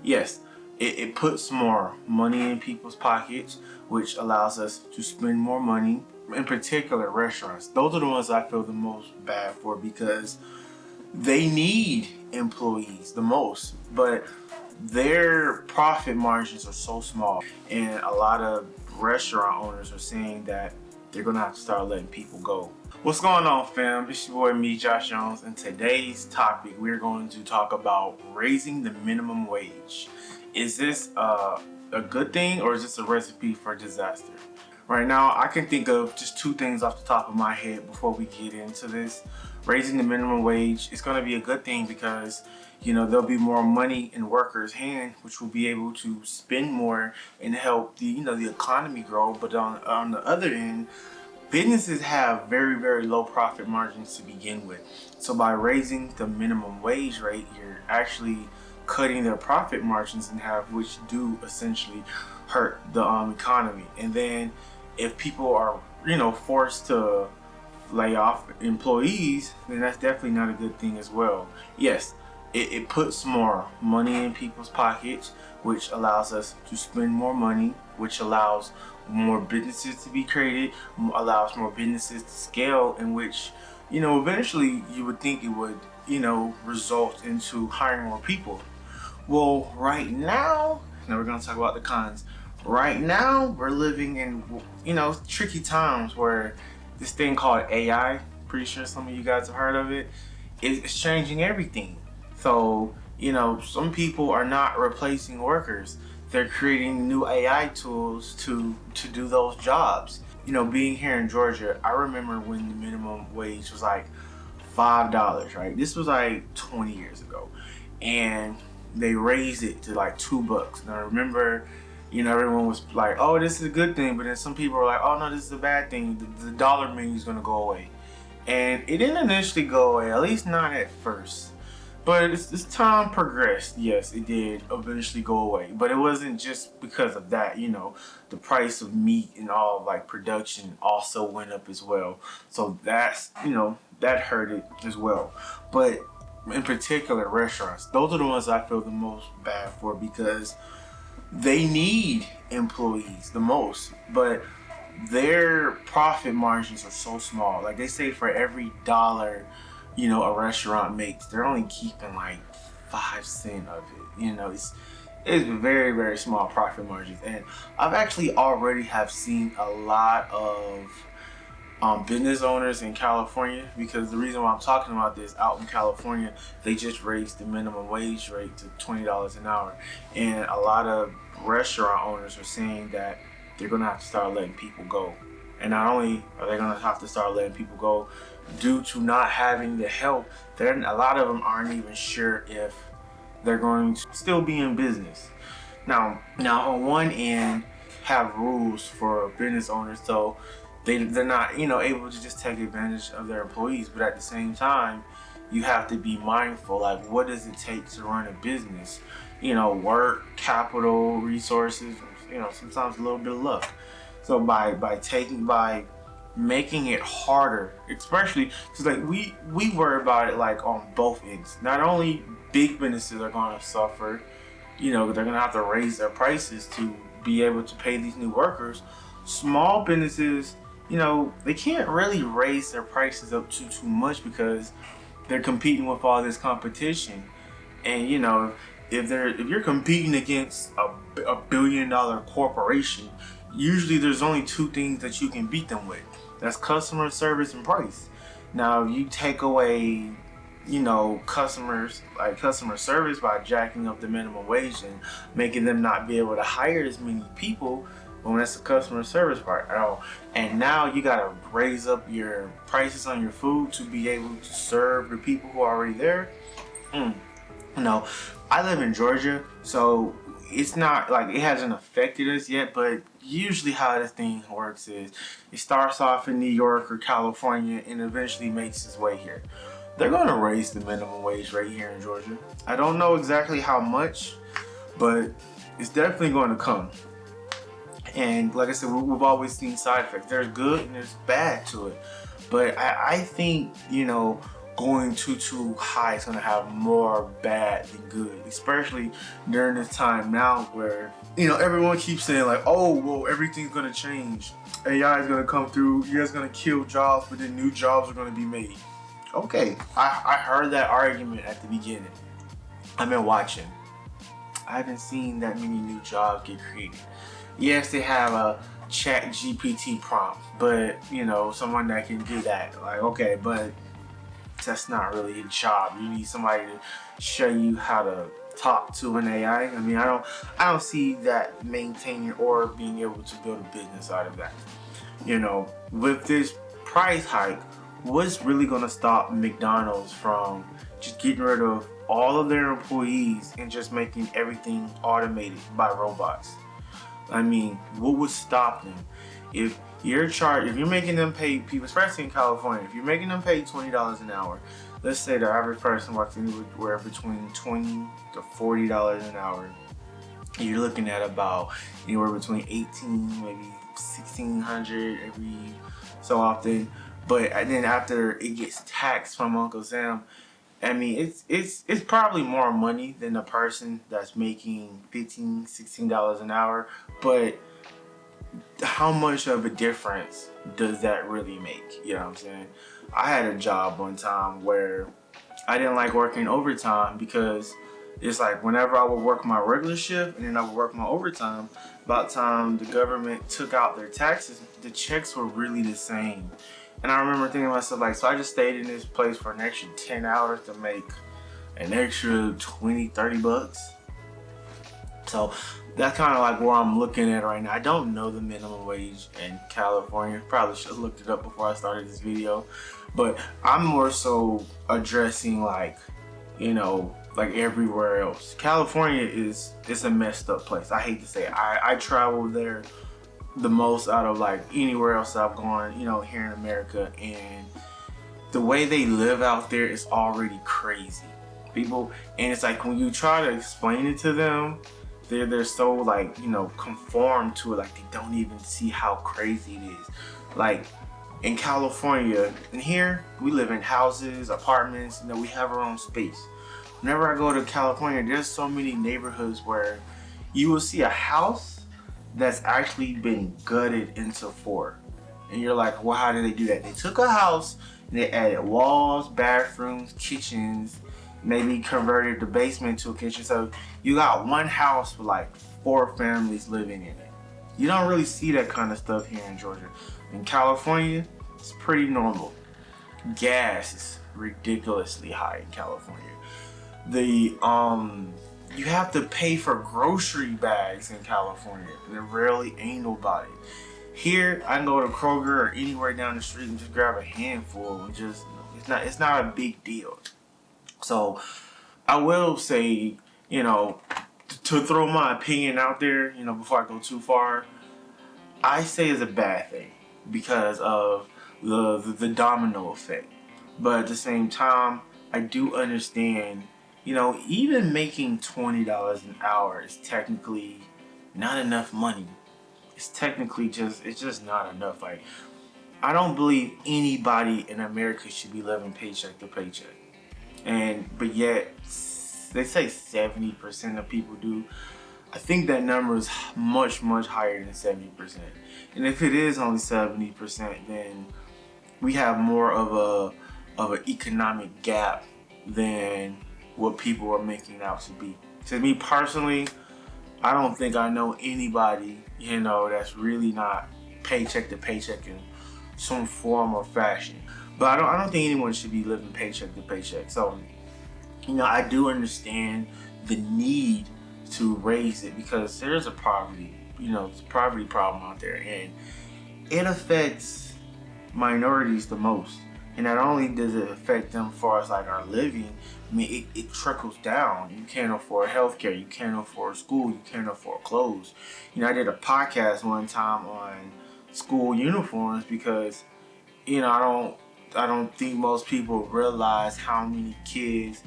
Yes, it puts more money in people's pockets, which allows us to spend more money. In particular, restaurants. Those are the ones I feel the most bad for because they need employees the most, but their profit margins are so small. And a lot of restaurant owners are saying that they're gonna have to start letting people go. What's going on, fam? It's your boy, me, Josh Jones, and today's topic we're going to talk about raising the minimum wage. Is this a good thing or is this a recipe for disaster? Right now, I can think of just two things off the top of my head before we get into this. Raising the minimum wage is going to be a good thing because, there'll be more money in workers' hand, which will be able to spend more and help the economy grow. But on the other end, businesses have very, very low profit margins to begin with. So by raising the minimum wage rate, you're actually cutting their profit margins in half, which do essentially hurt the economy. And then if people are, forced to lay off employees, then that's definitely not a good thing as well. Yes, it puts more money in people's pockets, which allows us to spend more money, which allows more businesses to be created, allows more businesses to scale, in which, eventually you would think it would, result into hiring more people. Well, right now we're going to talk about the cons. Right now, we're living in, tricky times where this thing called AI, pretty sure some of you guys have heard of it, it's changing everything. So, some people are not replacing workers. They're creating new AI tools to do those jobs. Being here in Georgia, I remember when the minimum wage was like $5, right? This was like 20 years ago. And they raised it to like $2. And I remember, everyone was like, oh, this is a good thing. But then some people were like, oh, no, this is a bad thing. The dollar menu is going to go away. And it didn't initially go away, at least not at first. But as time progressed, yes, it did eventually go away. But it wasn't just because of that, the price of meat and all of like production also went up as well. So that's, that hurt it as well. But in particular, restaurants, those are the ones I feel the most bad for because they need employees the most, but their profit margins are so small. Like they say, for every dollar, a restaurant makes, they're only keeping like 5 cents of it. It's very, very small profit margins. And I've actually already have seen a lot of business owners in California, because the reason why I'm talking about this, out in California, they just raised the minimum wage rate to $20 an hour. And a lot of restaurant owners are saying that they're going to have to start letting people go. And not only are they going to have to start letting people go due to not having the help, a lot of them aren't even sure if they're going to still be in business. Now on one end, have rules for business owners, so they're not, able to just take advantage of their employees. But at the same time, you have to be mindful, like, what does it take to run a business? Work, capital, resources, sometimes a little bit of luck. So by making it harder, especially because like we worry about it like on both ends. Not only big businesses are going to suffer, they're going to have to raise their prices to be able to pay these new workers. Small businesses, they can't really raise their prices up too much because they're competing with all this competition. And if you're competing against a $billion corporation, usually there's only two things that you can beat them with. That's customer service and price. Now, if you take away, customer service by jacking up the minimum wage and making them not be able to hire as many people, well, that's the customer service part at all. And now you gotta raise up your prices on your food to be able to serve the people who are already there. I live in Georgia, so it's not like it hasn't affected us yet, but usually how this thing works is it starts off in New York or California and eventually makes its way here. They're going to raise the minimum wage rate here in Georgia. I don't know exactly how much, but it's definitely going to come. And like I said, we've always seen side effects. There's good and there's bad to it. But I think, going too high is gonna have more bad than good, especially during this time now where, you know, everyone keeps saying like, oh, well, everything's gonna change. AI is gonna come through, you guys gonna kill jobs, but then new jobs are gonna be made. Okay, I heard that argument at the beginning. I've been watching. I haven't seen that many new jobs get created. Yes, they have a chat GPT prompt, but you know, someone that can do that. Like, okay, but that's not really a job. You need somebody to show you how to talk to an AI. I mean, I don't see that maintaining or being able to build a business out of that. You know, with this price hike, what's really gonna stop McDonald's from just getting rid of all of their employees and just making everything automated by robots? I mean, what would stop them? If you're making them pay people, especially in California, if you're making them pay $20 an hour, let's say the average person works anywhere between $20 to $40 an hour, you're looking at about anywhere between 18, maybe 1,600 every so often. But then after it gets taxed from Uncle Sam, I mean, it's probably more money than the person that's making $15, $16 an hour. But how much of a difference does that really make? You know what I'm saying? I had a job one time where I didn't like working overtime because it's like whenever I would work my regular shift and then I would work my overtime, about the time the government took out their taxes, the checks were really the same. And I remember thinking to myself, like, so I just stayed in this place for an extra 10 hours to make an extra 20, 30 bucks. So that's kind of like where I'm looking at right now. I don't know the minimum wage in California. Probably should have looked it up before I started this video. But I'm more so addressing like, you know, like everywhere else. California it's a messed up place. I hate to say it. I travel there the most out of like anywhere else I've gone, you know, here in America, and the way they live out there is already crazy. People, and it's like when you try to explain it to them, they're so like, you know, conformed to it, like they don't even see how crazy it is. Like in California, and here we live in houses, apartments, you know, we have our own space. Whenever I go to California, there's so many neighborhoods where you will see a house that's actually been gutted into four. And you're like, well, how did they do that? They took a house and they added walls, bathrooms, kitchens, maybe converted the basement to a kitchen. So you got one house with like 4 families living in it. You don't really see that kind of stuff here in Georgia. In California, it's pretty normal. Gas is ridiculously high in California. You have to pay for grocery bags in California, and there rarely ain't nobody. Here, I can go to Kroger or anywhere down the street and just grab a handful, and just it's not a big deal. So, I will say, you know, to throw my opinion out there, you know, before I go too far, I say it's a bad thing because of the domino effect. But at the same time, I do understand. You know, even making $20 an hour is technically not enough money. It's just not enough. Like, I don't believe anybody in America should be living paycheck to paycheck. But yet, they say 70% of people do. I think that number is much higher than 70%. And if it is only 70%, then we have more of an economic gap than what people are making out to be. To me personally, I don't think I know anybody, you know, that's really not paycheck to paycheck in some form or fashion. But I don't think anyone should be living paycheck to paycheck. So, you know, I do understand the need to raise it because there's a poverty problem out there, and it affects minorities the most. And not only does it affect them as far as like our living, I mean, it trickles down. You can't afford healthcare. You can't afford school. You can't afford clothes. You know, I did a podcast one time on school uniforms because, you know, I don't think most people realize how many kids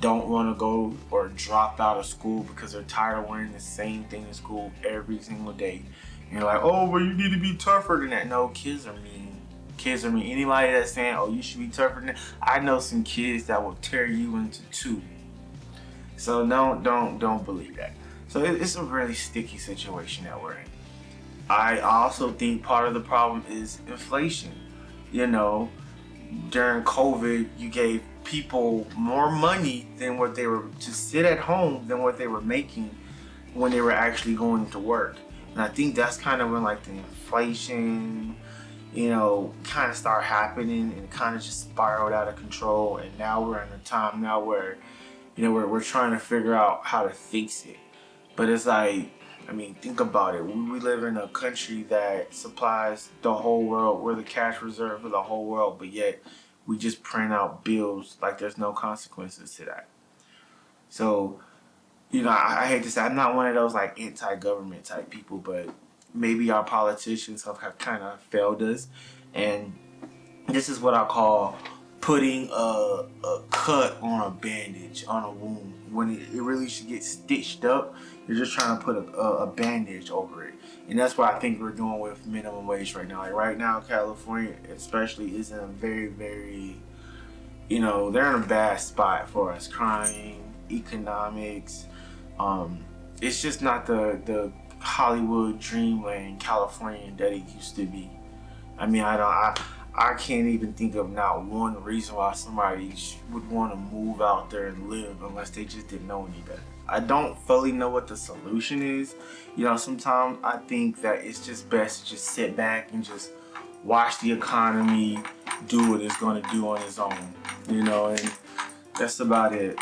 don't want to go or drop out of school because they're tired of wearing the same thing in school every single day. And you're like, oh, well, you need to be tougher than that. No, kids are mean. kids, I mean anybody that's saying, oh, you should be tougher than that, I know some kids that will tear you into two. So don't believe that. So it's a really sticky situation that we're in. I also think part of the problem is inflation. You know, during COVID, you gave people more money than what they were to sit at home than what they were making when they were actually going to work. And I think that's kind of when like the inflation, kind of start happening and kind of just spiraled out of control. And now we're in a time now where, we're trying to figure out how to fix it. But it's like, I mean, think about it. We live in a country that supplies the whole world. We're the cash reserve for the whole world, but yet we just print out bills like there's no consequences to that. So, I hate to say I'm not one of those like anti-government type people, but maybe our politicians have kind of failed us. And this is what I call putting a cut on a bandage on a wound when it really should get stitched up. You're just trying to put a bandage over it, and that's what I think we're doing with minimum wage right now. Like right now, California especially is in a very, very, they're in a bad spot for us. Crime, economics, it's just not the Hollywood dreamland California that it used to be. I mean, I can't even think of not one reason why somebody would want to move out there and live unless they just didn't know any better. I don't fully know what the solution is. Sometimes I think that it's just best to just sit back and just watch the economy do what it's going to do on its own. And that's about it.